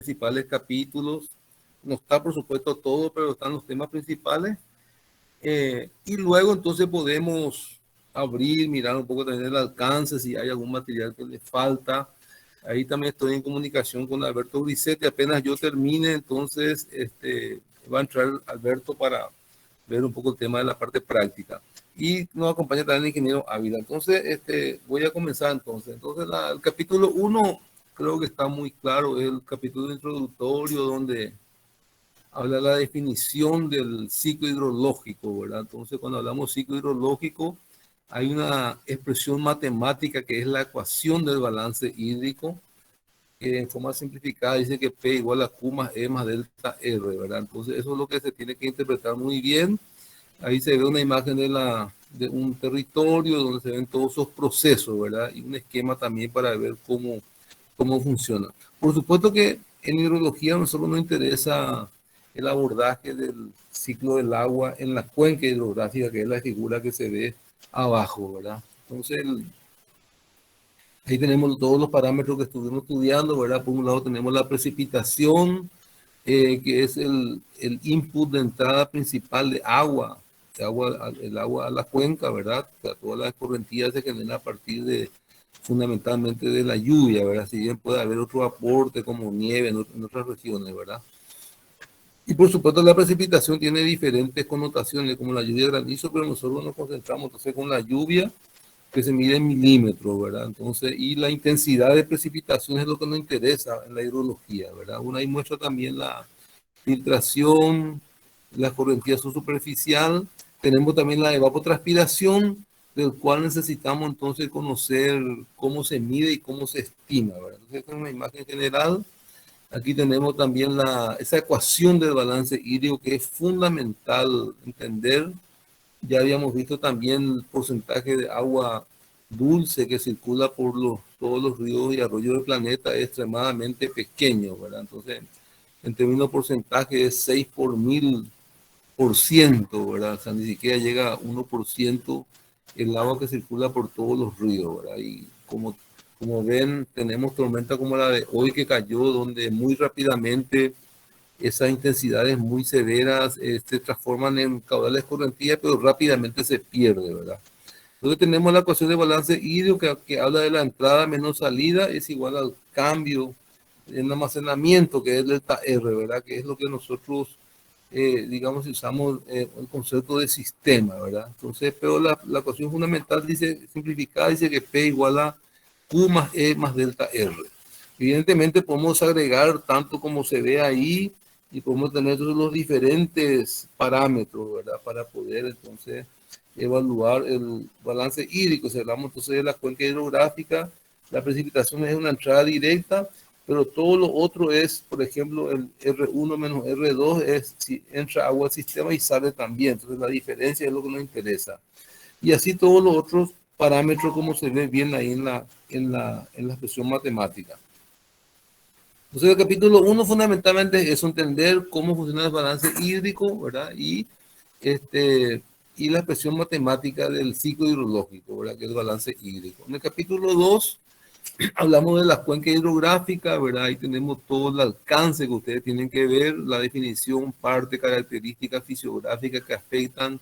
principales capítulos. No está, por supuesto, todo, pero están los temas principales. Y luego entonces podemos abrir, mirar un poco también el alcance, si hay algún material que le falta. Ahí también estoy en comunicación con Alberto Grisetti. Apenas yo termine, entonces va a entrar Alberto para ver un poco el tema de la parte práctica. Y nos acompaña también el ingeniero Ávila. Entonces, voy a comenzar entonces. Entonces, el capítulo 1 creo que está muy claro, es el capítulo introductorio donde habla la definición del ciclo hidrológico, ¿verdad? Entonces, cuando hablamos ciclo hidrológico, hay una expresión matemática que es la ecuación del balance hídrico, que en forma simplificada dice que P igual a Q más E más delta R, ¿verdad? Entonces, eso es lo que se tiene que interpretar muy bien. Ahí se ve una imagen de un territorio donde se ven todos esos procesos, ¿verdad? Y un esquema también para ver cómo funciona. Por supuesto que en hidrología a nosotros nos interesa el abordaje del ciclo del agua en la cuenca hidrográfica, que es la figura que se ve abajo, ¿verdad? Entonces, ahí tenemos todos los parámetros que estuvimos estudiando, ¿verdad? Por un lado tenemos la precipitación, que es el input de entrada principal de agua, el agua a la cuenca, ¿verdad? O sea, todas las correntías se generan a partir fundamentalmente de la lluvia, ¿verdad? Si bien puede haber otro aporte como nieve en otras regiones, ¿verdad? Y por supuesto la precipitación tiene diferentes connotaciones, como la lluvia de granizo, pero nosotros nos concentramos entonces con la lluvia que se mide en milímetros, ¿verdad? Entonces, y la intensidad de precipitación es lo que nos interesa en la hidrología, ¿verdad? Una ahí muestra también la filtración, la correntía superficial, tenemos también la evapotranspiración, del cual necesitamos entonces conocer cómo se mide y cómo se estima, ¿verdad? Entonces, esta es una imagen general. Aquí tenemos también esa ecuación del balance hídrico que es fundamental entender. Ya habíamos visto también el porcentaje de agua dulce que circula por todos los ríos y arroyos del planeta es extremadamente pequeño, ¿verdad? Entonces, en términos de porcentaje es 6 por 1000%, ¿verdad? O sea, ni siquiera llega a 1% el agua que circula por todos los ríos, ¿verdad? Y como ven, tenemos tormenta como la de hoy que cayó, donde muy rápidamente esas intensidades muy severas se transforman en caudales correntías, pero rápidamente se pierde, ¿verdad? Entonces tenemos la ecuación de balance hídrico que habla de la entrada menos salida es igual al cambio en almacenamiento, que es delta R, ¿verdad? Que es lo que nosotros, digamos, usamos el concepto de sistema, ¿verdad? Entonces, pero la ecuación fundamental dice, simplificada, dice que P igual a Q más E más delta R. Evidentemente podemos agregar tanto como se ve ahí y podemos tener todos los diferentes parámetros, ¿verdad? Para poder entonces evaluar el balance hídrico. Si hablamos entonces de la cuenca hidrográfica, la precipitación es una entrada directa, pero todo lo otro es, por ejemplo, el R1 menos R2 es si entra agua al sistema y sale también. Entonces la diferencia es lo que nos interesa. Y así todos los otros parámetros como se ve bien ahí en la expresión matemática. Entonces el capítulo 1 fundamentalmente es entender cómo funciona el balance hídrico, ¿verdad? Y la expresión matemática del ciclo hidrológico, ¿verdad? Que es el balance hídrico. En el capítulo 2 hablamos de la cuenca hidrográfica, ¿verdad? Ahí tenemos todo el alcance que ustedes tienen que ver, la definición, parte, características fisiográficas que afectan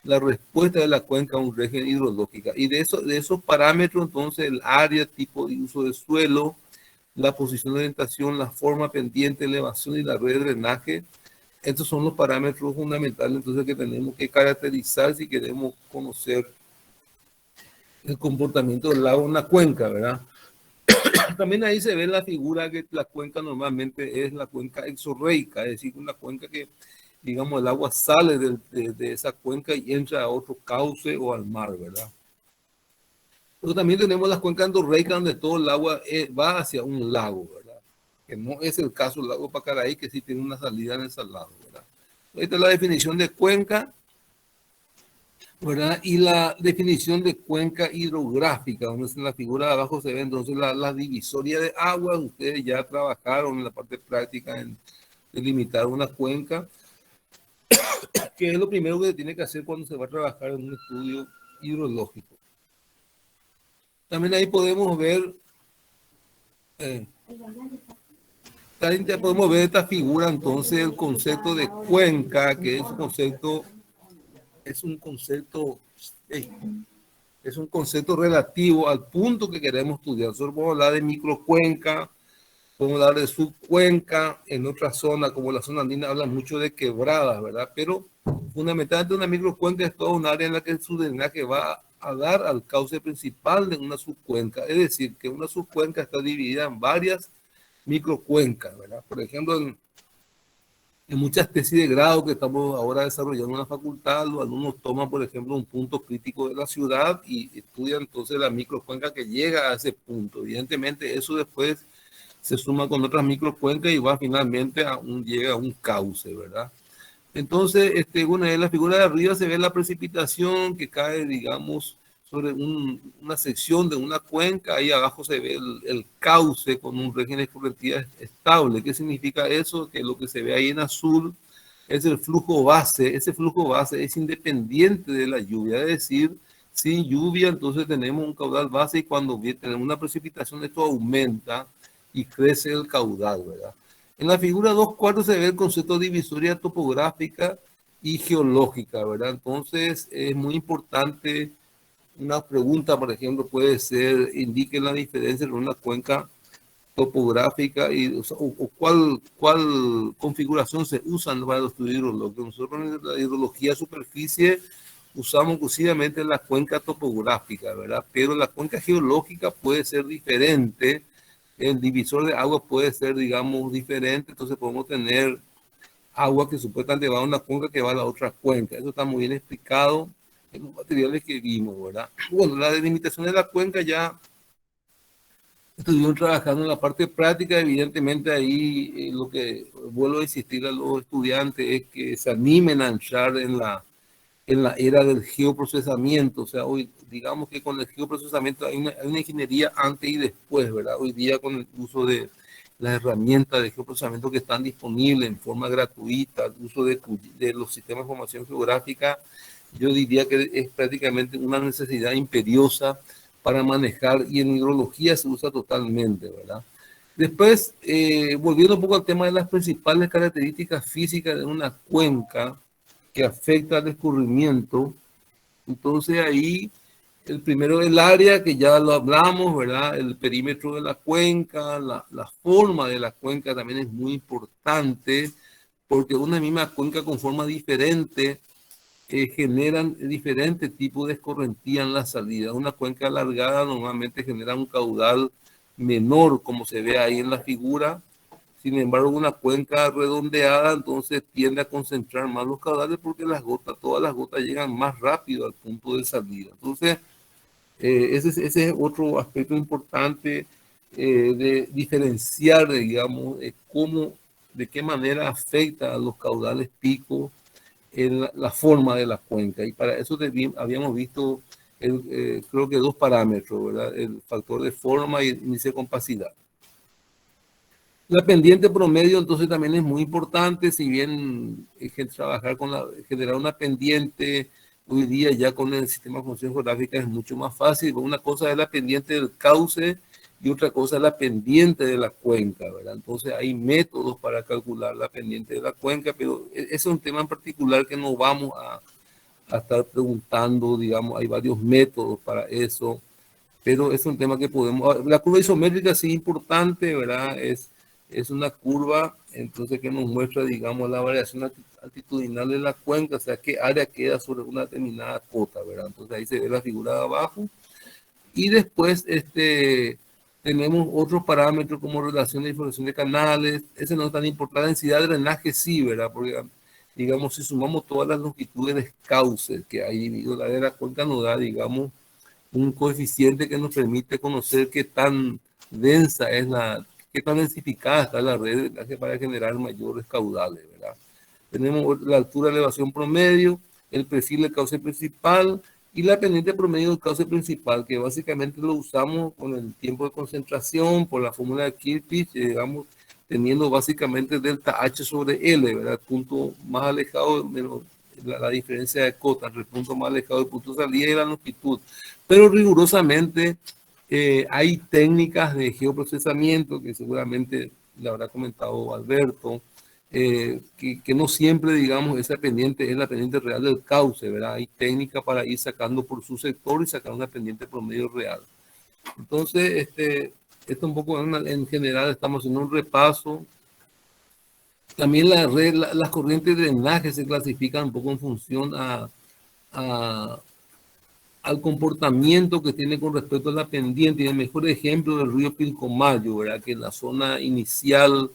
la respuesta de la cuenca a un régimen hidrológico. Y de esos parámetros, entonces, el área, tipo de uso de suelo, la posición de orientación, la forma pendiente, elevación y la red de drenaje. Estos son los parámetros fundamentales entonces que tenemos que caracterizar si queremos conocer el comportamiento del lago en una cuenca, ¿verdad? También ahí se ve la figura que la cuenca normalmente es la cuenca exorreica, es decir, una cuenca que, digamos, el agua sale de esa cuenca y entra a otro cauce o al mar, ¿verdad? Pero también tenemos las cuencas endorreicas donde todo el agua va hacia un lago, ¿verdad? Que no es el caso del lago Pacaraí, que sí tiene una salida en el salado, ¿verdad? Esta es la definición de cuenca, ¿verdad? Y la definición de cuenca hidrográfica, donde en la figura de abajo se ve entonces la divisoria de aguas. Ustedes ya trabajaron en la parte práctica en delimitar una cuenca, que es lo primero que se tiene que hacer cuando se va a trabajar en un estudio hidrológico. También ahí podemos ver... ahí ya podemos ver esta figura, entonces, el concepto de cuenca, que es un concepto, hey, es un concepto relativo al punto que queremos estudiar. Nosotros podemos hablar de microcuenca, podemos hablar de subcuenca, en otra zona, como la zona andina, habla mucho de quebradas, ¿verdad? Pero fundamentalmente una microcuenca es toda un área en la que su drenaje va a dar al cauce principal de una subcuenca. Es decir, que una subcuenca está dividida en varias microcuencas, ¿verdad? Por ejemplo, en muchas tesis de grado que estamos ahora desarrollando en la facultad, los alumnos toman, por ejemplo, un punto crítico de la ciudad y estudian entonces la microcuenca que llega a ese punto. Evidentemente, eso después se suma con otras microcuencas y va finalmente llega a un cauce, ¿verdad? Entonces, bueno, en la figura de arriba se ve la precipitación que cae, digamos, sobre una sección de una cuenca. Ahí abajo se ve el cauce con un régimen de correntía estable. ¿Qué significa eso? Que lo que se ve ahí en azul es el flujo base. Ese flujo base es independiente de la lluvia. Es decir, sin lluvia, entonces tenemos un caudal base y cuando tenemos una precipitación, esto aumenta y crece el caudal, ¿verdad? En la figura 2/4 se ve el concepto de divisoria topográfica y geológica, ¿verdad? Entonces es muy importante. Una pregunta, por ejemplo, puede ser, indique la diferencia entre una cuenca topográfica y o cuál configuración se usan para los estudios hidrológicos. Nosotros en la hidrología de superficie usamos exclusivamente la cuenca topográfica, ¿verdad? Pero la cuenca geológica puede ser diferente, el divisor de agua puede ser, digamos, diferente, entonces podemos tener agua que supuestamente va a una cuenca que va a la otra cuenca. Eso está muy bien explicado en los materiales que vimos, ¿verdad? Bueno, la delimitación de la cuenca ya estuvieron trabajando en la parte práctica. Evidentemente ahí lo que vuelvo a insistir a los estudiantes es que se animen a entrar en la era del geoprocesamiento. O sea, hoy digamos que con el geoprocesamiento hay una ingeniería antes y después, ¿verdad? Hoy día con el uso de las herramientas de geoprocesamiento que están disponibles en forma gratuita, el uso de los sistemas de información geográfica, yo diría que es prácticamente una necesidad imperiosa para manejar, y en hidrología se usa totalmente, ¿verdad? Después, volviendo un poco al tema de las principales características físicas de una cuenca que afecta al escurrimiento, entonces ahí el primero el área, que ya lo hablamos, ¿verdad? El perímetro de la cuenca, la forma de la cuenca también es muy importante, porque una misma cuenca con forma diferente generan diferentes tipos de escorrentía en la salida. Una cuenca alargada normalmente genera un caudal menor, como se ve ahí en la figura. Sin embargo, una cuenca redondeada entonces tiende a concentrar más los caudales porque las gotas, todas las gotas llegan más rápido al punto de salida. Entonces, ese es otro aspecto importante de diferenciar, digamos, de qué manera afecta a los caudales pico en la forma de la cuenca. Y para eso habíamos visto, creo que dos parámetros, ¿verdad? El factor de forma y el índice de compacidad. La pendiente promedio entonces también es muy importante, si bien trabajar generar una pendiente hoy día ya con el sistema de función geográfica es mucho más fácil. Una cosa es la pendiente del cauce y otra cosa es la pendiente de la cuenca, ¿verdad? Entonces hay métodos para calcular la pendiente de la cuenca, pero ese es un tema en particular que no vamos a estar preguntando, digamos, hay varios métodos para eso, pero es un tema que podemos. La curva isométrica sí importante, ¿verdad? Es una curva, entonces, que nos muestra, digamos, la variación altitudinal de la cuenca, o sea, qué área queda sobre una determinada cota, ¿verdad? Entonces ahí se ve la figura de abajo. Y después tenemos otros parámetros como relación de información de canales. Ese no es tan importante. La densidad de drenaje sí, ¿verdad? Porque, digamos, si sumamos todas las longitudes de cauces que hay dividido la de la cuenca, nos da, digamos, un coeficiente que nos permite conocer qué tan densa es qué tan densificada está la red para generar mayores caudales, ¿verdad? Tenemos la altura de elevación promedio, el perfil del cauce principal y la pendiente promedio del cauce principal, que básicamente lo usamos con el tiempo de concentración por la fórmula de Kirchhoff, digamos, teniendo básicamente delta H sobre L, ¿verdad? El punto más alejado, menos la diferencia de cota entre el punto más alejado del punto de salida y la longitud. Pero rigurosamente hay técnicas de geoprocesamiento que seguramente le habrá comentado Alberto, que no siempre, digamos, esa pendiente es la pendiente real del cauce, ¿verdad? Hay técnica para ir sacando por su sector y sacar una pendiente promedio real. Entonces, esto un poco en general estamos haciendo un repaso. También las corrientes de drenaje se clasifican un poco en función a, al comportamiento que tiene con respecto a la pendiente. Y el mejor ejemplo del río Pilcomayo, ¿verdad? Que en la zona inicial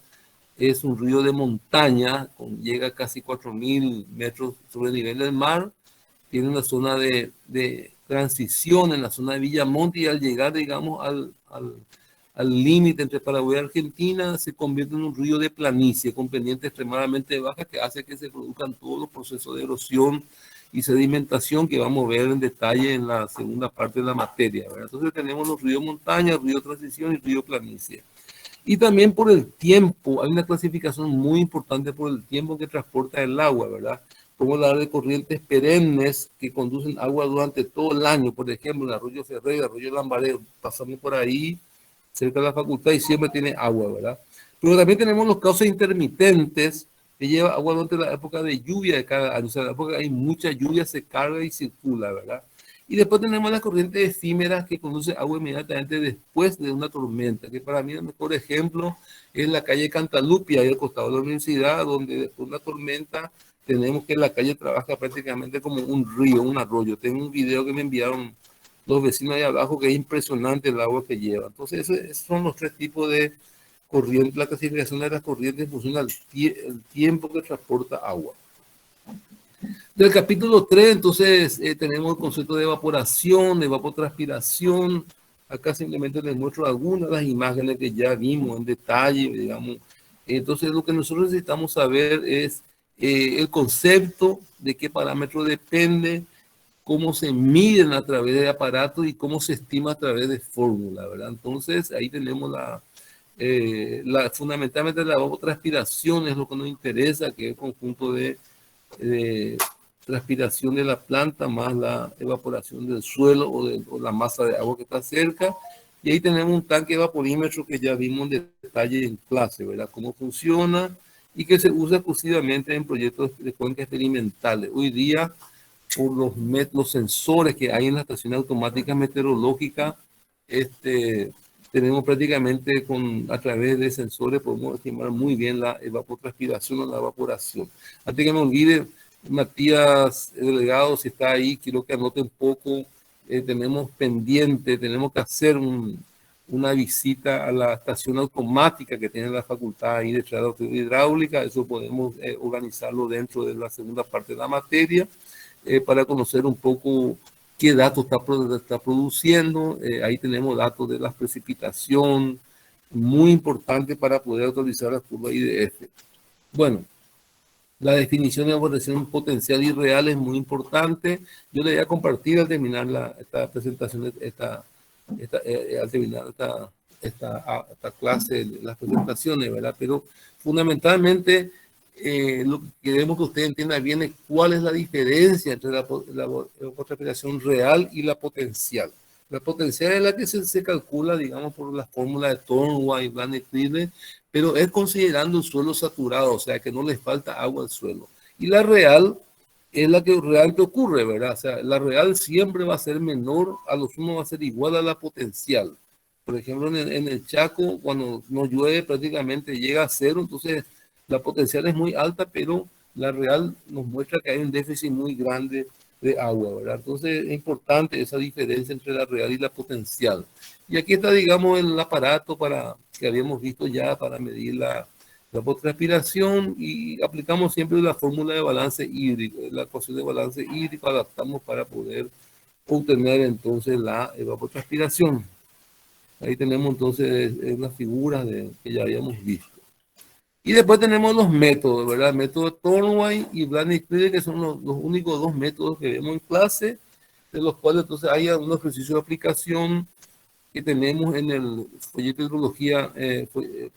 es un río de montaña, llega a casi 4.000 metros sobre el nivel del mar, tiene una zona de transición en la zona de Villamonte y al llegar, digamos, al límite entre Paraguay y Argentina, se convierte en un río de planicie con pendiente extremadamente baja que hace que se produzcan todos los procesos de erosión y sedimentación que vamos a ver en detalle en la segunda parte de la materia, ¿verdad? Entonces tenemos los ríos montaña, río transición y río planicie. Y también por el tiempo, hay una clasificación muy importante por el tiempo que transporta el agua, ¿verdad? Como la de corrientes perennes que conducen agua durante todo el año, por ejemplo, el arroyo Ferrer, el arroyo Lambaré, pasamos por ahí, cerca de la facultad y siempre tiene agua, ¿verdad? Pero también tenemos los cauces intermitentes que lleva agua durante la época de lluvia de cada año, o sea, la época que hay mucha lluvia se carga y circula, ¿verdad? Y después tenemos las corrientes efímeras que conducen agua inmediatamente después de una tormenta, que para mí el mejor ejemplo es la calle Cantalupia, ahí al costado de la universidad, donde después de una tormenta tenemos que la calle trabaja prácticamente como un río, un arroyo. Tengo un video que me enviaron los vecinos ahí abajo que es impresionante el agua que lleva. Entonces, esos son los tres tipos de corrientes, la clasificación de las corrientes en función al tiempo que transporta agua. Del capítulo 3, entonces, tenemos el concepto de evaporación, de evapotranspiración. Acá simplemente les muestro algunas de las imágenes que ya vimos en detalle, digamos. Entonces, lo que nosotros necesitamos saber es el concepto, de qué parámetro depende, cómo se miden a través de aparatos y cómo se estima a través de fórmula, ¿verdad? Entonces, ahí tenemos fundamentalmente la evapotranspiración es lo que nos interesa, que es el conjunto de transpiración de la planta más la evaporación del suelo o la masa de agua que está cerca. Y ahí tenemos un tanque evaporímetro que ya vimos en detalle en clase, ¿verdad? Cómo funciona y que se usa exclusivamente en proyectos de cuencas experimentales. Hoy día, por los sensores que hay en la estación automática meteorológica, tenemos prácticamente a través de sensores podemos estimar muy bien la evapotranspiración o la evaporación. Antes que me olvide, Matías Delegado, si está ahí, quiero que anote un poco. Tenemos pendiente, tenemos que hacer una visita a la estación automática que tiene la facultad ahí de hidráulica. Eso podemos organizarlo dentro de la segunda parte de la materia para conocer un poco qué datos está produciendo. Ahí tenemos datos de la precipitación, muy importante para poder actualizar la curva IDF. Al la definición de evaporación potencial y real es muy importante. Yo le voy a compartir al terminar esta presentación, al terminar esta clase, las presentaciones, ¿verdad? Pero fundamentalmente lo que queremos que usted entienda bien es cuál es la diferencia entre la evapotranspiración real y la potencial. La potencial es la que se calcula, digamos, por la fórmula de Thornway y Blaney-Trivet, pero es considerando el suelo saturado, o sea, que no le falta agua al suelo. Y la real es la que realmente ocurre, ¿verdad? O sea, la real siempre va a ser menor, a lo sumo va a ser igual a la potencial. Por ejemplo, en el Chaco, cuando no llueve, prácticamente llega a cero, entonces la potencial es muy alta, pero la real nos muestra que hay un déficit muy grande de agua, ¿verdad? Entonces es importante esa diferencia entre la real y la potencial. Y aquí está, digamos, el aparato que habíamos visto ya para medir la evapotranspiración y aplicamos siempre la fórmula de balance hídrico, la ecuación de balance hídrico, adaptamos para poder obtener entonces la evapotranspiración. Ahí tenemos entonces unas figuras que ya habíamos visto. Y después tenemos los métodos, ¿verdad? El método Thornway y Blaney-Trivet, que son los únicos dos métodos que vemos en clase, de los cuales entonces hay algunos ejercicios de aplicación que tenemos en el folleto de hidrología,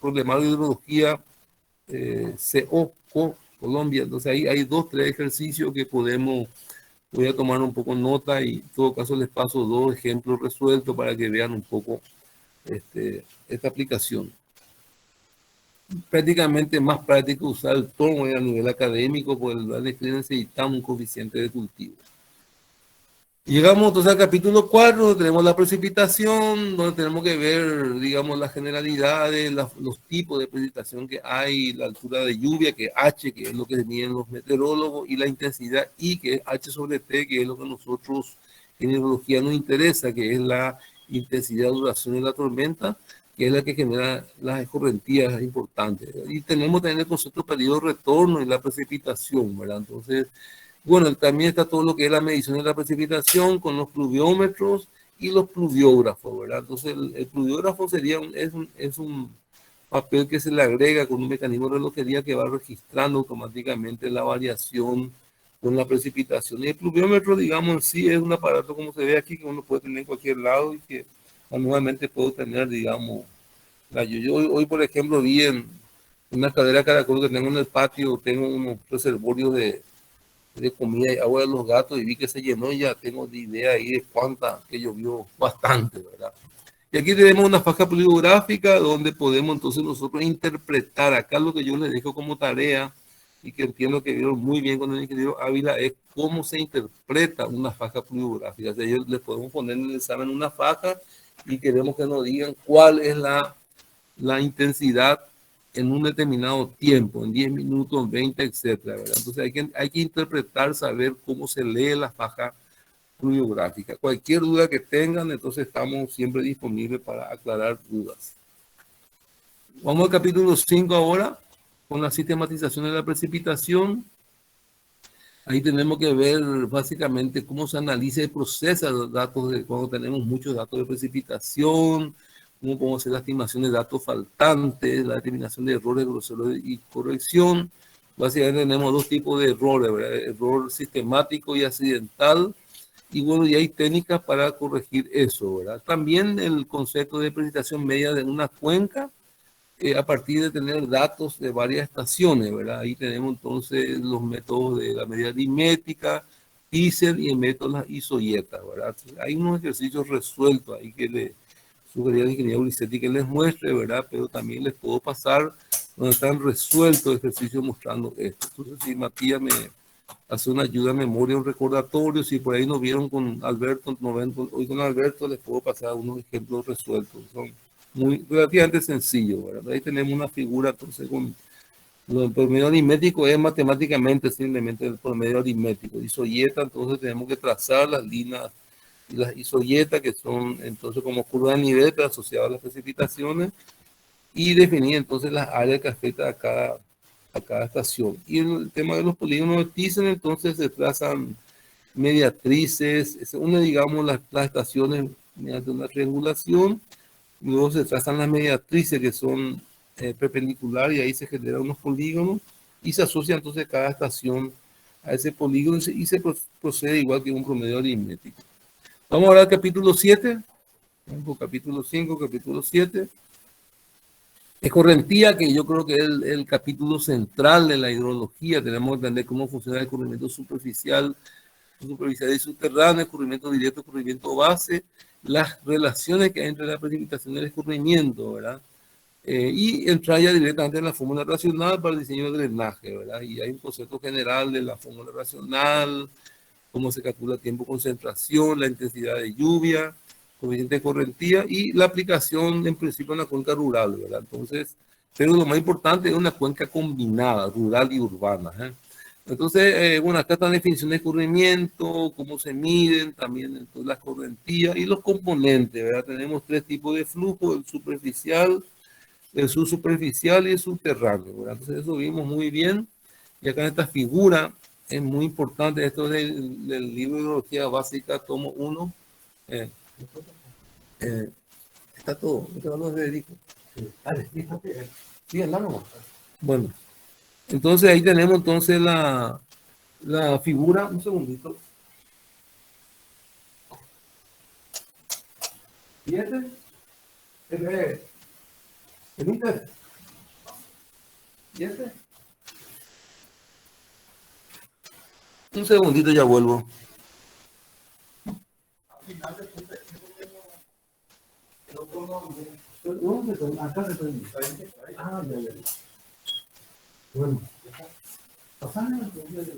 problemario de hidrología CO Colombia. Entonces ahí hay 2-3 ejercicios que voy a tomar un poco nota y en todo caso les paso 2 ejemplos resueltos para que vean un poco esta aplicación. prácticamente más práctico usar el Thornway a nivel académico, porque el dual screen necesitamos un coeficiente de cultivo. Llegamos entonces al capítulo 4, donde tenemos la precipitación, donde tenemos que ver, digamos, las generalidades, los tipos de precipitación que hay, la altura de lluvia, que es H, que es lo que miden los meteorólogos, y la intensidad I, que es H sobre T, que es lo que a nosotros en hidrología nos interesa, que es la intensidad, duración de la tormenta, que es la que genera las escorrentías importantes. Y tenemos también el concepto de periodo de retorno y la precipitación, ¿verdad? Entonces, bueno, también está todo lo que es la medición de la precipitación con los pluviómetros y los pluviógrafos, ¿verdad? Entonces, el pluviógrafo sería es un papel que se le agrega con un mecanismo de relojería que va registrando automáticamente la variación con la precipitación. Y el pluviómetro, digamos, en sí es un aparato como se ve aquí, que uno puede tener en cualquier lado y que manualmente puedo tener, digamos, yo hoy, por ejemplo, vi en una cadera caracol que tengo en el patio, tengo unos reservorios de comida y agua de los gatos y vi que se llenó y ya tengo de idea ahí de cuánta, que llovió bastante, ¿verdad? Y aquí tenemos una faja poliográfica donde podemos entonces nosotros interpretar, acá lo que yo les dejo como tarea y que entiendo que vieron muy bien con el ingeniero Ávila es cómo se interpreta una faja poliográfica. O sea, ellos les podemos poner en el examen una faja y queremos que nos digan cuál es la intensidad en un determinado tiempo, en 10 minutos, 20, etcétera, ¿verdad? Entonces hay que interpretar, saber cómo se lee la faja fluviográfica. Cualquier duda que tengan, entonces estamos siempre disponibles para aclarar dudas. Vamos al capítulo 5 ahora, con la sistematización de la precipitación. Ahí tenemos que ver básicamente cómo se analiza y procesa los datos cuando tenemos muchos datos de precipitación, cómo podemos hacer la estimación de datos faltantes, la determinación de errores groseros y corrección. Básicamente tenemos dos tipos de errores, ¿verdad? Error sistemático y accidental. Y bueno, y hay técnicas para corregir eso, ¿verdad? También el concepto de precipitación media de una cuenca a partir de tener datos de varias estaciones, ¿verdad? Ahí tenemos entonces los métodos de la medida aritmética, ISER y el método de las isoyetas, ¿verdad? Hay unos ejercicios resueltos ahí que le sugería al ingeniero Ulisetti que les muestre, ¿verdad? Pero también les puedo pasar donde están resueltos ejercicios mostrando esto. Entonces, si Matías me hace una ayuda a memoria, un recordatorio, si por ahí nos vieron con Alberto, hoy con Alberto les puedo pasar unos ejemplos resueltos. Son muy relativamente sencillo, ¿verdad? Ahí tenemos una figura, entonces, con el promedio aritmético es matemáticamente simplemente el promedio aritmético. Isoyeta, entonces tenemos que trazar las líneas y las isoyetas, que son entonces como curva de nivel, pero asociadas a las precipitaciones, y definir entonces las áreas que afectan a cada estación. Y el tema de los polígonos de Thyssen, entonces se trazan mediatrices, une, digamos, las estaciones mediante una triangulación. Luego se trazan las mediatrices que son perpendiculares y ahí se generan unos polígonos y se asocia entonces cada estación a ese polígono y se procede igual que un promedio aritmético. Vamos ahora al capítulo 7, capítulo 5, capítulo 7. Escorrentía, que yo creo que es el capítulo central de la hidrología. Tenemos que entender cómo funciona el escurrimiento superficial y subterráneo, escurrimiento directo, escurrimiento base, las relaciones que hay entre la precipitación y el escurrimiento, ¿verdad? Y entrar ya directamente en la fórmula racional para el diseño de drenaje, ¿verdad? Y hay un concepto general de la fórmula racional, cómo se calcula el tiempo de concentración, la intensidad de lluvia, coeficiente de correntía y la aplicación en principio en la cuenca rural, ¿verdad? Entonces, pero lo más importante es una cuenca combinada, rural y urbana, ¿eh? Entonces, bueno, acá están definiciones de escurrimiento, cómo se miden, también entonces, las correntías y los componentes, ¿verdad? Tenemos tres tipos de flujo, el superficial, el subsuperficial y el subterráneo, ¿verdad? Entonces, eso vimos muy bien. Y acá en esta figura es muy importante, esto es del libro de Hidrología Básica, tomo 1. Eh, está todo, no se dedica. Sí, andamos. Bueno, entonces ahí tenemos entonces la figura, un segundito. ¿Y este? ¿El ¿Y este? Un segundito, ya vuelvo. ¿Dónde se acá se puede ir. Ah, ya, ya. Bueno, pasame entonces.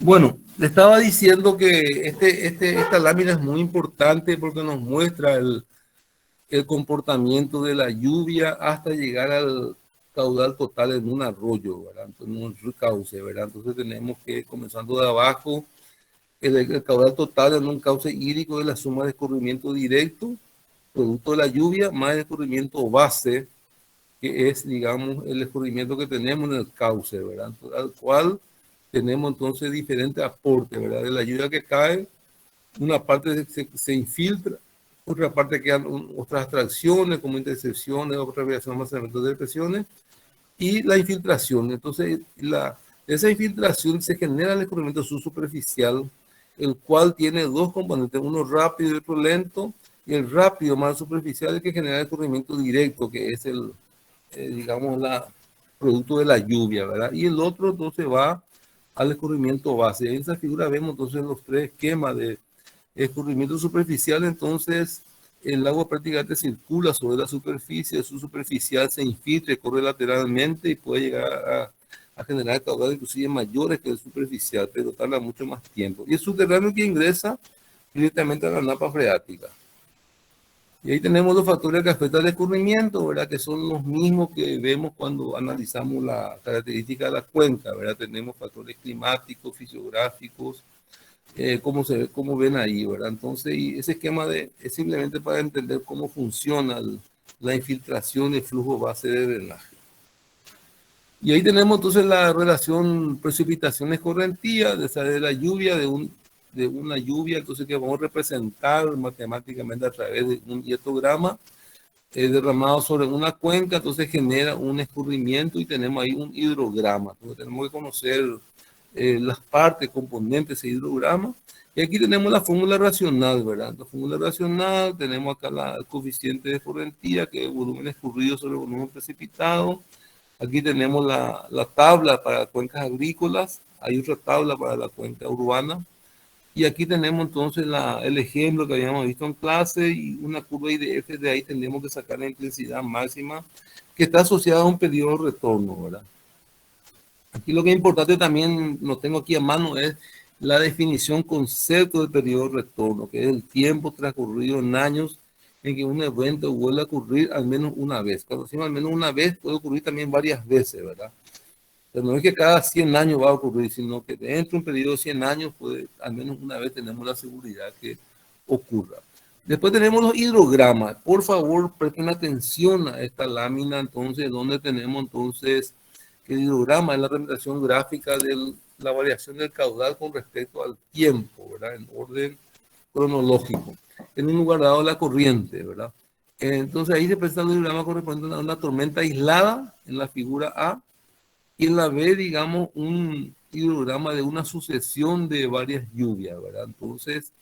Bueno, le estaba diciendo que esta lámina es muy importante porque nos muestra el comportamiento de la lluvia hasta llegar al caudal total en un arroyo, ¿verdad? En un cauce, ¿verdad? Entonces tenemos que, comenzando de abajo, el caudal total en un cauce hídrico es la suma de escurrimiento directo, producto de la lluvia, más el escurrimiento base, que es, digamos, el escurrimiento que tenemos en el cauce, ¿verdad? Al cual tenemos entonces diferentes aportes, ¿verdad? De la lluvia que cae, una parte se infiltra, otra parte quedan otras atracciones como intercepciones, otra variación, almacenamiento de presiones y la infiltración. Entonces, esa infiltración se genera el escurrimiento subsuperficial, el cual tiene dos componentes, uno rápido y otro lento, y el rápido más superficial es el que genera el escurrimiento directo, que es digamos, producto de la lluvia, ¿verdad? Y el otro entonces va al escurrimiento base. En esa figura vemos entonces los tres esquemas de escurrimiento superficial. Entonces el agua prácticamente circula sobre la superficie, su superficial se infiltra y corre lateralmente y puede llegar a generar caudales inclusive mayores que el superficial, pero tarda mucho más tiempo. Y el subterráneo que ingresa directamente a la napa freática. Y ahí tenemos los factores que afectan al escurrimiento, ¿verdad? Que son los mismos que vemos cuando analizamos la característica de la cuenca, ¿verdad? Tenemos factores climáticos, fisiográficos, como ven ahí, ¿verdad? Entonces, y ese esquema es simplemente para entender cómo funciona la infiltración y el flujo base de drenaje. Y ahí tenemos entonces la relación precipitación-escorrentía, de la lluvia, de una lluvia, entonces que vamos a representar matemáticamente a través de un hietograma derramado sobre una cuenca, entonces genera un escurrimiento y tenemos ahí un hidrograma. Entonces tenemos que conocer las partes, componentes de ese hidrograma. Y aquí tenemos la fórmula racional, ¿verdad? La fórmula racional, tenemos acá el coeficiente de escorrentía, que es volumen escurrido sobre volumen precipitado. Aquí tenemos la tabla para cuencas agrícolas, hay otra tabla para la cuenca urbana. Y aquí tenemos entonces el ejemplo que habíamos visto en clase y una curva IDF, de ahí tenemos que sacar la intensidad máxima que está asociada a un periodo de retorno, ¿verdad? Aquí lo que es importante también, lo tengo aquí a mano, es la definición concepto del periodo de retorno, que es el tiempo transcurrido en años en que un evento vuelve a ocurrir al menos una vez. Cuando decimos al menos una vez, puede ocurrir también varias veces, ¿verdad? Pero no es que cada 100 años va a ocurrir, sino que dentro de un periodo de 100 años, puede, al menos una vez tenemos la seguridad que ocurra. Después tenemos los hidrogramas. Por favor, presten atención a esta lámina, entonces, donde tenemos entonces que el hidrograma es la representación gráfica de la variación del caudal con respecto al tiempo, ¿verdad? En orden cronológico, en un lugar dado de la corriente, ¿verdad? Entonces ahí se presenta el hidrograma correspondiente a una tormenta aislada en la figura A, y en la B, digamos, un hidrograma de una sucesión de varias lluvias, ¿verdad? Entonces,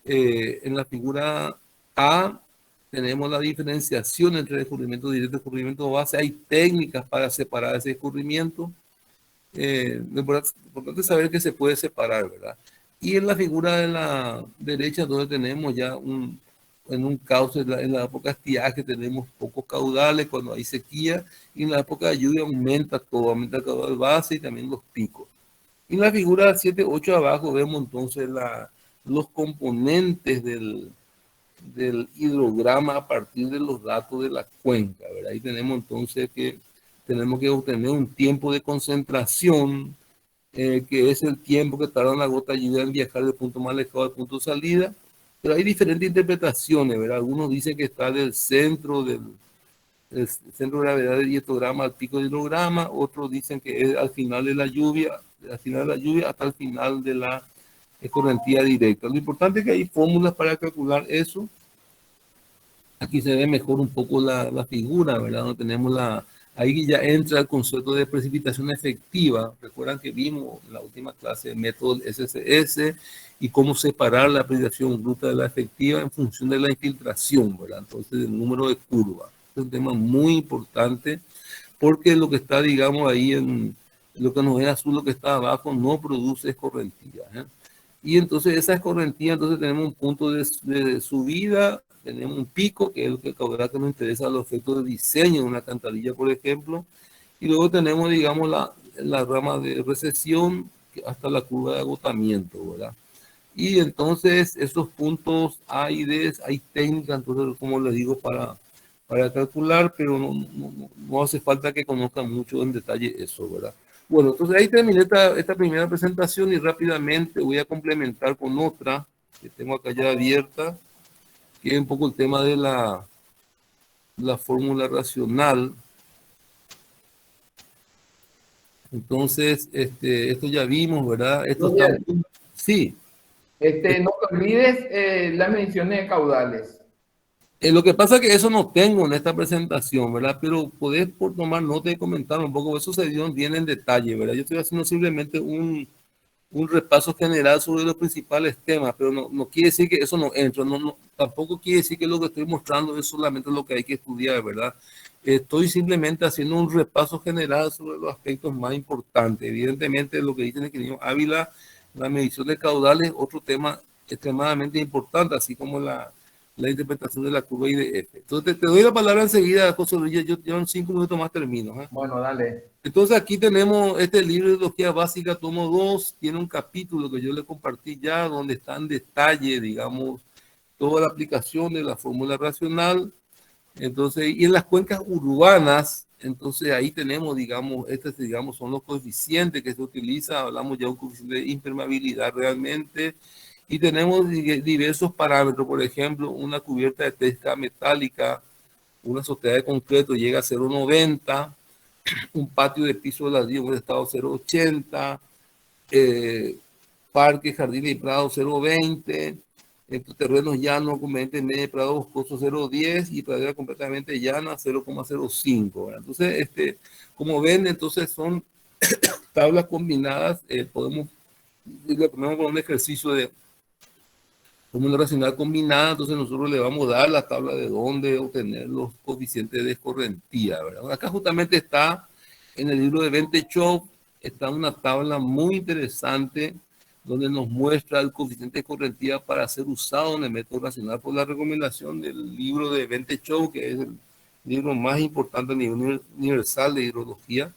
en la figura A tenemos la diferenciación entre el escurrimiento directo y el escurrimiento base. Hay técnicas para separar ese escurrimiento. Lo importante es saber que se puede separar, ¿verdad? Y en la figura de la derecha, donde tenemos ya en un cauce, en la época de estiaje tenemos pocos caudales cuando hay sequía, y en la época de lluvia aumenta todo, aumenta el caudal base y también los picos. Y en la figura 7-8 abajo vemos entonces los componentes del hidrograma a partir de los datos de la cuenca, ¿verdad? Ahí tenemos entonces que tenemos que obtener un tiempo de concentración, que es el tiempo que tarda una gota de lluvia en viajar del punto más alejado al punto de salida. Pero hay diferentes interpretaciones, ¿verdad? Algunos dicen que está del el centro de gravedad del hidrograma al pico del hidrograma, otros dicen que es al final de la lluvia, al final de la lluvia hasta el final de la escorrentía directa. Lo importante es que hay fórmulas para calcular eso. Aquí se ve mejor un poco la figura, ¿verdad? Donde tenemos ahí ya entra el concepto de precipitación efectiva. Recuerdan que vimos en la última clase el método SSS y cómo separar la precipitación bruta de la efectiva en función de la infiltración, ¿verdad? Entonces, el número de curvas. Es un tema muy importante porque lo que está, digamos, ahí en lo que nos ve azul, lo que está abajo, no produce escorrentía, ¿eh? Y entonces esa escorrentía, entonces tenemos un punto de subida, tenemos un pico, que es lo que caudal que nos interesa, los efectos de diseño de una alcantarilla, por ejemplo, y luego tenemos, digamos, la rama de recesión hasta la curva de agotamiento, ¿verdad? Y entonces esos puntos A y D, hay técnicas, entonces, como les digo, para calcular, pero no hace falta que conozcan mucho en detalle eso, ¿verdad? Bueno, entonces ahí terminé esta primera presentación y rápidamente voy a complementar con otra que tengo acá ya abierta, que es un poco el tema de la fórmula racional. Entonces, esto ya vimos, ¿verdad? Esto está... Sí. No te olvides las mediciones de caudales. Lo que pasa es que eso no tengo en esta presentación, ¿verdad? Pero podés por tomar nota y comentar un poco, eso se dio bien en detalle, ¿verdad? Yo estoy haciendo simplemente un repaso general sobre los principales temas, pero no quiere decir que eso no entra, tampoco quiere decir que lo que estoy mostrando es solamente lo que hay que estudiar, ¿verdad? Estoy simplemente haciendo un repaso general sobre los aspectos más importantes. Evidentemente, lo que dice el ingeniero Ávila, la medición de caudales, otro tema extremadamente importante, así como la interpretación de la curva IDF. Entonces, te doy la palabra enseguida, José Luis, yo en 5 minutos más termino, ¿eh? Bueno, dale. Entonces aquí tenemos este libro de Ideología Básica, tomo 2, tiene un capítulo que yo le compartí ya, donde está en detalle, digamos, toda la aplicación de la fórmula racional. Entonces, y en las cuencas urbanas, entonces ahí tenemos, digamos, digamos, son los coeficientes que se utiliza, hablamos ya de un coeficiente de impermeabilidad realmente, y tenemos diversos parámetros, por ejemplo, una cubierta de tesca metálica, una azotea de concreto llega a 0,90, un patio de piso de ladrillo en estado 0,80, parque, jardines y prados 0,20, terrenos llanos completamente medio, prado boscoso 0,10 y pradera completamente llana 0,05. Entonces, como ven, entonces son tablas combinadas, podemos con un ejercicio de fórmula racional combinada, entonces nosotros le vamos a dar la tabla de dónde obtener los coeficientes de escorrentía, ¿verdad? Acá justamente está en el libro de Bentechow, está una tabla muy interesante donde nos muestra el coeficiente de escorrentía para ser usado en el método racional por la recomendación del libro de Bentechow, que es el libro más importante a nivel universal de hidrología.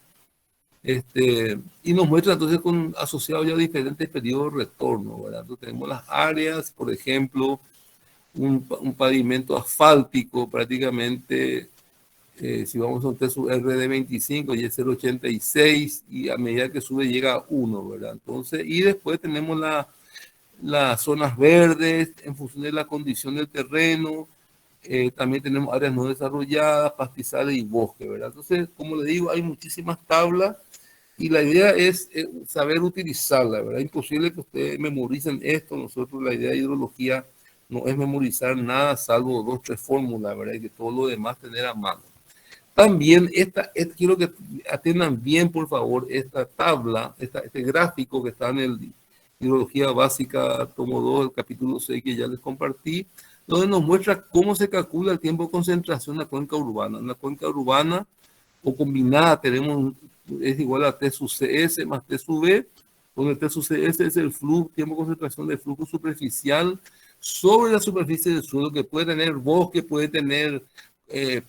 Y nos muestra entonces asociado ya a diferentes periodos de retorno, ¿verdad? Entonces tenemos las áreas, por ejemplo, un pavimento asfáltico prácticamente, si vamos a un sub R de 25 y es 0,86 y a medida que sube llega a 1, ¿verdad? Entonces, y después tenemos las zonas verdes en función de la condición del terreno, también tenemos áreas no desarrolladas, pastizales y bosque, ¿verdad? Entonces, como le digo, hay muchísimas tablas y la idea es saber utilizarla, ¿verdad? Es imposible que ustedes memoricen esto. Nosotros la idea de hidrología no es memorizar nada, salvo 2 o 3 fórmulas, ¿verdad? Y que todo lo demás tener a mano. También quiero que atiendan bien, por favor, esta tabla, este gráfico que está en el Hidrología Básica, tomo 2, el capítulo 6 que ya les compartí, donde nos muestra cómo se calcula el tiempo de concentración en la cuenca urbana. En la cuenca urbana o combinada tenemos, es igual a T sub CS más T sub B, donde T sub CS es el flujo, tiempo de concentración de flujo superficial sobre la superficie del suelo, que puede tener bosque, puede tener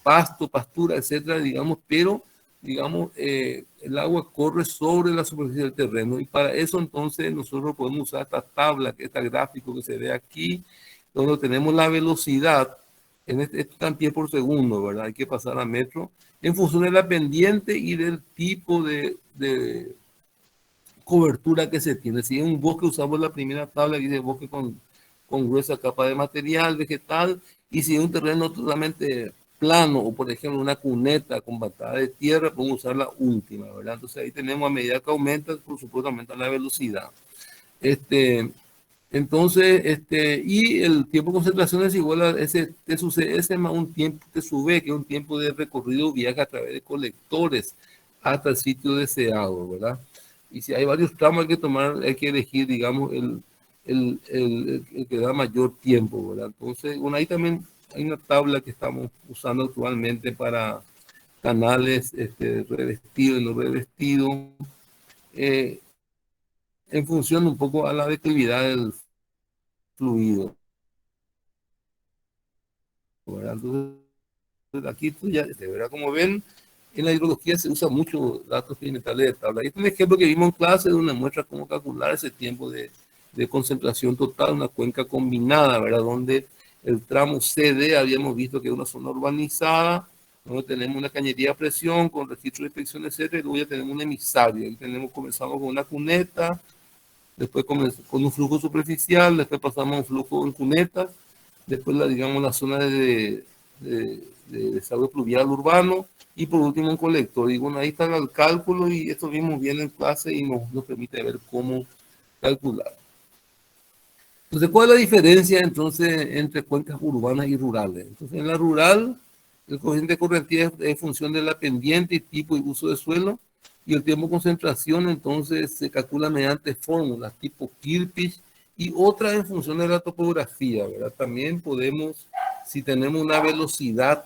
pasto, pastura, etcétera, digamos, pero digamos, el agua corre sobre la superficie del terreno y para eso entonces nosotros podemos usar esta tabla, este gráfico que se ve aquí, donde tenemos la velocidad, esto está en pie por segundo, ¿verdad? Hay que pasar a metro, en función de la pendiente y del tipo de cobertura que se tiene. Si en un bosque usamos la primera tabla que dice bosque con gruesa capa de material vegetal, y si es un terreno totalmente plano o, por ejemplo, una cuneta con patada de tierra, podemos usar la última, ¿verdad? Entonces ahí tenemos, a medida que aumenta, por supuesto, aumenta la velocidad. Entonces, y el tiempo de concentración es igual a ese TSUCS más un tiempo TSV, que es un tiempo de recorrido viaje a través de colectores hasta el sitio deseado, ¿verdad? Y si hay varios tramos hay que tomar, hay que elegir, digamos, el que da mayor tiempo, ¿verdad? Entonces, bueno, ahí también hay una tabla que estamos usando actualmente para canales revestidos y no revestidos, eh, en función un poco a la declividad del fluido, ¿verdad? Entonces, aquí ya, ¿verdad? Como ven, en la hidrología se usa mucho datos experimentales de tabla. Y este es un ejemplo que vimos en clase donde muestra cómo calcular ese tiempo de concentración total, una cuenca combinada, ¿verdad? Donde el tramo CD habíamos visto que es una zona urbanizada, donde tenemos una cañería a presión con registro de inspección, etcétera, y luego ya tenemos un emisario. Ahí comenzamos con una cuneta, después con un flujo superficial, después pasamos a un flujo en cunetas, después digamos la zona de desagüe pluvial urbano y por último un colector. Y bueno, ahí está el cálculo y esto vimos bien en clase y nos permite ver cómo calcular. Entonces, ¿cuál es la diferencia entonces entre cuencas urbanas y rurales? Entonces, en la rural, el coeficiente de correntía es función de la pendiente y tipo y uso de suelo, y el tiempo de concentración entonces se calcula mediante fórmulas tipo Kirchhoff y otras en función de la topografía, ¿verdad? También podemos, si tenemos una velocidad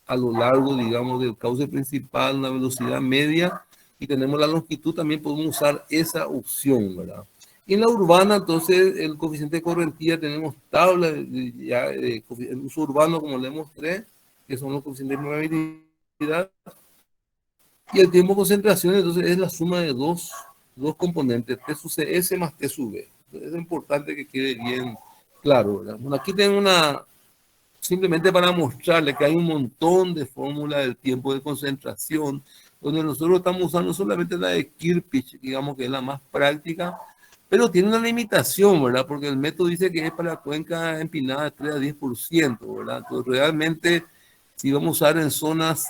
a lo largo, digamos, del cauce principal, una velocidad media, y tenemos la longitud, también podemos usar esa opción, ¿verdad? Y en la urbana, entonces, el coeficiente de correntía, tenemos tablas de uso urbano, como le mostré, que son los coeficientes de movilidad, y el tiempo de concentración, entonces, es la suma de dos componentes, T sub CS más T sub B. Entonces, es importante que quede bien claro, ¿verdad? Bueno, aquí tengo simplemente para mostrarle que hay un montón de fórmulas del tiempo de concentración, donde nosotros estamos usando solamente la de Kirchhoff, digamos que es la más práctica, pero tiene una limitación, ¿verdad? Porque el método dice que es para cuenca empinada de 3 a 10%, ¿verdad? Entonces, realmente, si vamos a usar en zonas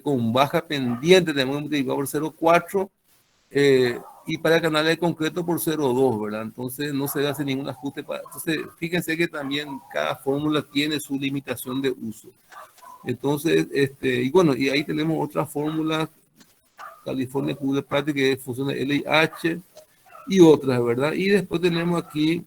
con baja pendiente, tenemos que multiplicar por 0,4, y para canales de concreto por 0,2, ¿verdad? Entonces no se hace ningún ajuste. Entonces, fíjense que también cada fórmula tiene su limitación de uso. Entonces, y bueno, y ahí tenemos otra fórmula, California School of Practice, que funciona LIH y otras, ¿verdad? Y después tenemos aquí,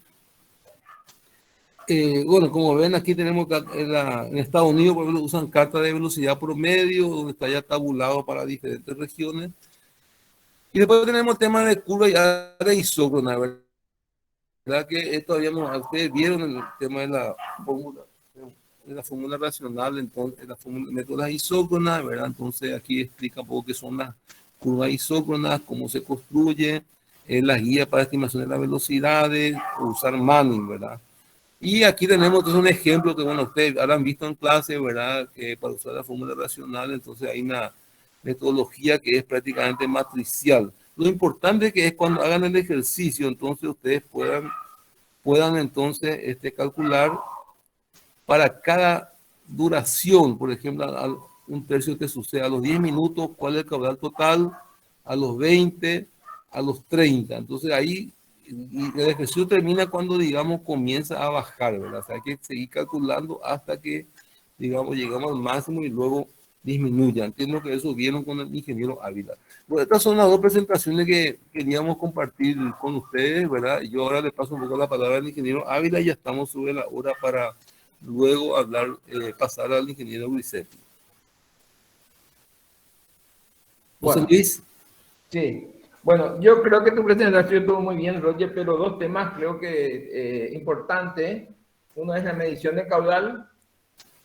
bueno, como ven, aquí tenemos en Estados Unidos, por ejemplo, usan carta de velocidad promedio, donde está ya tabulado para diferentes regiones. Y después tenemos el tema de curva y área isócrona, ¿verdad? Que esto ustedes vieron el tema de la fórmula racional, entonces, la fórmula, métodos isócronas, ¿verdad? Entonces aquí explica un poco qué son las curvas isócronas, cómo se construye, las guías para estimación de las velocidades, usar Manning, ¿verdad? Y aquí tenemos entonces un ejemplo que, bueno, ustedes habrán visto en clase, ¿verdad? Que para usar la fórmula racional, entonces hay una metodología que es prácticamente matricial. Lo importante que es cuando hagan el ejercicio, entonces ustedes puedan entonces calcular para cada duración, por ejemplo, un tercio que sucede a los 10 minutos, cuál es el caudal total, a los 20, a los 30. Entonces ahí y el ejercicio termina cuando, digamos, comienza a bajar, ¿verdad? O sea, hay que seguir calculando hasta que, digamos, llegamos al máximo y luego disminuya. Entiendo que eso vieron con el ingeniero Ávila. Bueno, estas son las dos presentaciones que queríamos compartir con ustedes, ¿verdad? Yo ahora le paso un poco la palabra al ingeniero Ávila y ya estamos sobre la hora para luego pasar al ingeniero Grisetti. José Bueno, Luis. sí. Bueno, yo creo que tu presentación estuvo muy bien, Roger, pero dos temas creo que importantes. Uno es la medición de caudal,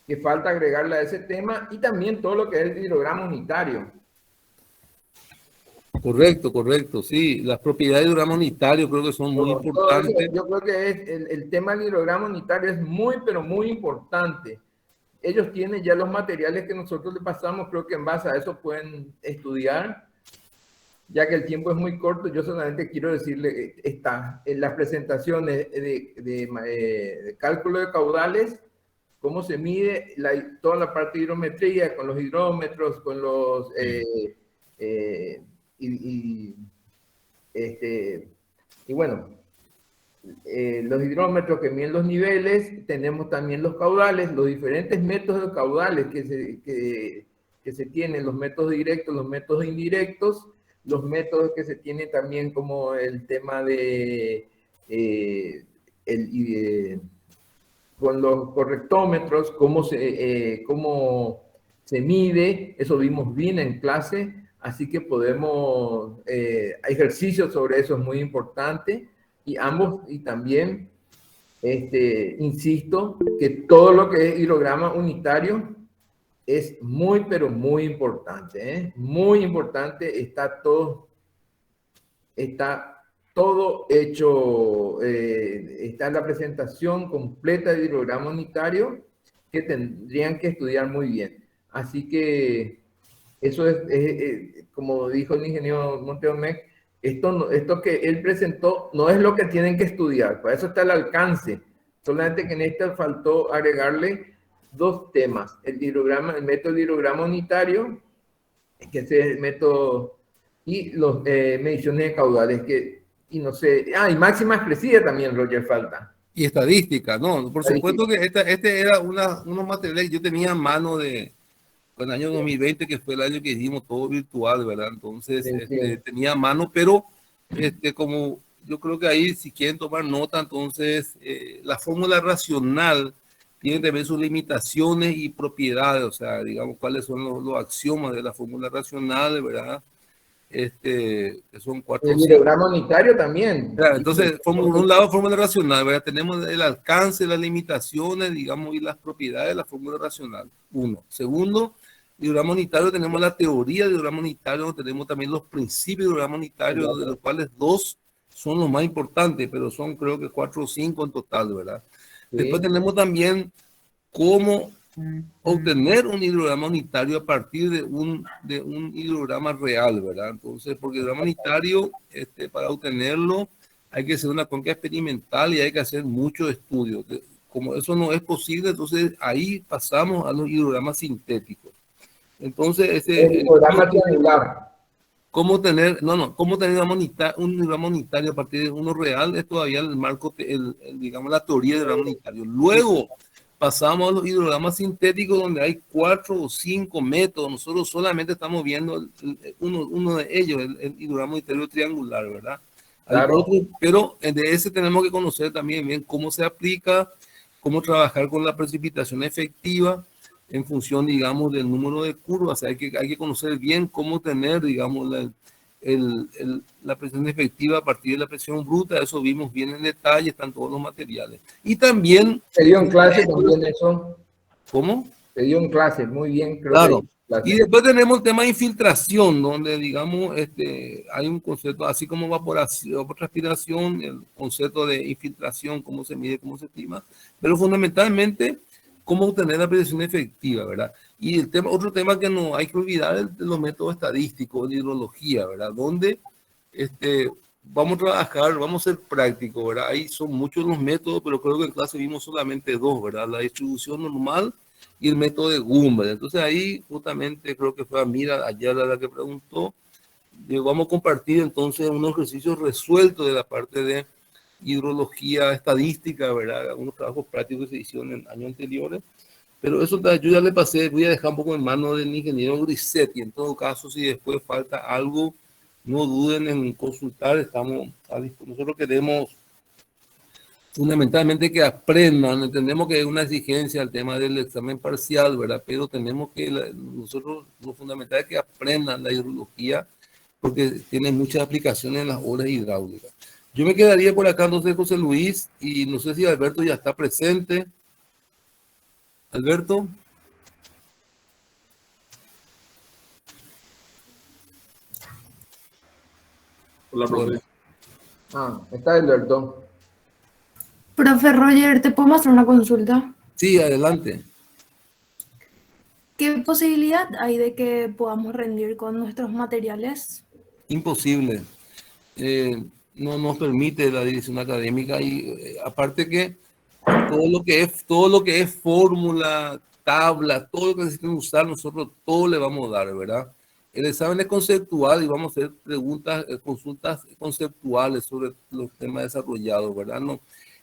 que falta agregarle a ese tema, y también todo lo que es el hidrograma unitario. Correcto, correcto, sí. Las propiedades del hidrograma unitario creo que son muy Todo eso, importantes. yo creo que es el tema del hidrograma unitario es muy, pero muy importante. Ellos tienen ya los materiales que nosotros les pasamos, creo que en base a eso pueden estudiar, ya que el tiempo es muy corto. Yo solamente quiero decirle, está en las presentaciones de cálculo de caudales cómo se mide toda la parte de hidrometría, con los hidrómetros, con los... y bueno, los hidrómetros que miden los niveles, tenemos también los caudales, los diferentes métodos de caudales que se tienen, los métodos directos, los métodos indirectos, los métodos que se tienen también como el tema de con los correctómetros, cómo se mide, eso vimos bien en clase, así que podemos, ejercicios sobre eso es muy importante, y también, insisto, que todo lo que es hidrograma unitario es muy, pero muy importante, ¿eh? Muy importante, está todo hecho, está la presentación completa del hidrograma unitario que tendrían que estudiar muy bien. Así que eso es como dijo el ingeniero Monteomec, esto que él presentó no es lo que tienen que estudiar, para eso está el alcance. Solamente que en este faltó agregarle dos temas, el método de hidrograma unitario, que es el método, y los mediciones de caudales, y no sé, y máxima expresiva también, Roger, falta. Y estadística, no, por supuesto que este era unos materiales que yo tenía en mano en el año 2020, que fue el año que hicimos todo virtual, ¿verdad? Entonces, tenía a mano, pero como yo creo que ahí, si quieren tomar nota, entonces, la fórmula racional tiene que ver sus limitaciones y propiedades, o sea, digamos, cuáles son los axiomas de la fórmula racional, ¿verdad? Que son 4 el hidrograma unitario también. Claro, entonces, por un lado, fórmula racional, ¿verdad? Tenemos el alcance, las limitaciones, digamos, y las propiedades de la fórmula racional. Uno. Segundo, hidrograma unitario, tenemos la teoría de hidrograma unitario, tenemos también los principios de hidrograma unitario, de los cuales 2 son los más importantes, pero son creo que 4 o 5 en total, ¿verdad? Sí. Después tenemos también cómo obtener un hidrograma unitario a partir de un hidrograma real, ¿verdad? Entonces, porque el hidrograma unitario, para obtenerlo, hay que hacer una cuenca experimental y hay que hacer muchos estudios. Como eso no es posible, entonces ahí pasamos a los hidrogramas sintéticos. Entonces, el hidrograma triangular. ¿Cómo tener un hidrograma unitario a partir de uno real? Es todavía el marco, digamos, la teoría del hidrograma unitario. Luego, pasamos a los hidrogramas sintéticos donde hay 4 o 5 métodos. Nosotros solamente estamos viendo uno de ellos, el hidrograma unitario triangular, ¿verdad? Claro. Otro, pero de ese tenemos que conocer también bien cómo se aplica, cómo trabajar con la precipitación efectiva en función, digamos, del número de curvas. Hay que conocer bien cómo tener, digamos, la presión efectiva a partir de la presión bruta. Eso vimos bien en detalle, están todos los materiales. Y también... ¿Se dio en clase también eso? ¿Cómo? Se dio en clase, muy bien. Creo claro. Y después tenemos el tema de infiltración, donde, digamos, hay un concepto, así como evaporación, transpiración, el concepto de infiltración, cómo se mide, cómo se estima, pero fundamentalmente cómo obtener la presión efectiva, ¿verdad? Y otro tema que no hay que olvidar es los métodos estadísticos de hidrología, ¿verdad? Donde vamos a trabajar, vamos a ser prácticos, ¿verdad? Ahí son muchos los métodos, pero creo que en clase vimos solamente 2, ¿verdad? La distribución normal y el método de Gumbel. Entonces ahí justamente creo que fue Amira Ayala la que preguntó. Vamos a compartir entonces unos ejercicios resueltos de la parte de hidrología estadística, ¿verdad? Algunos trabajos prácticos que se hicieron en años anteriores. Pero eso yo ya le pasé, voy a dejar un poco en manos del ingeniero Grisetti. En todo caso, si después falta algo, no duden en consultar. Nosotros queremos fundamentalmente que aprendan. Entendemos que es una exigencia el tema del examen parcial, ¿verdad? Pero tenemos que, nosotros lo fundamental es que aprendan la hidrología porque tiene muchas aplicaciones en las obras hidráulicas. Yo me quedaría por acá entonces, José Luis, y no sé si Alberto ya está presente. Alberto. Hola, profe. Está Alberto. Profe Roger, ¿te puedo hacer una consulta? Sí, adelante. ¿Qué posibilidad hay de que podamos rendir con nuestros materiales? Imposible. No nos permite la dirección académica y aparte que todo lo que es fórmula, tabla, todo lo que necesiten usar, nosotros todo le vamos a dar, ¿verdad? El examen es conceptual y vamos a hacer preguntas, consultas conceptuales sobre los temas desarrollados, ¿verdad? No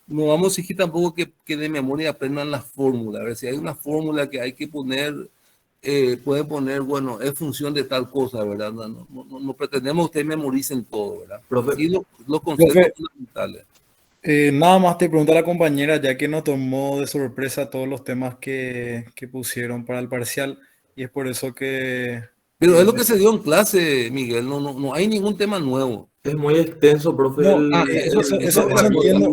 vamos a exigir tampoco que de memoria aprendan las fórmulas. A ver, si hay una fórmula que hay que poner, pueden poner, bueno, es función de tal cosa, ¿verdad? No pretendemos que ustedes memoricen todo, ¿verdad? Profe, Sí, los conceptos Profe, fundamentales. nada más te pregunta la compañera, ya que nos tomó de sorpresa todos los temas que pusieron para el parcial, y es por eso que... Pero es lo que se dio en clase, Miguel, no hay ningún tema nuevo. es muy extenso, profe. No, Eso eso entiendo.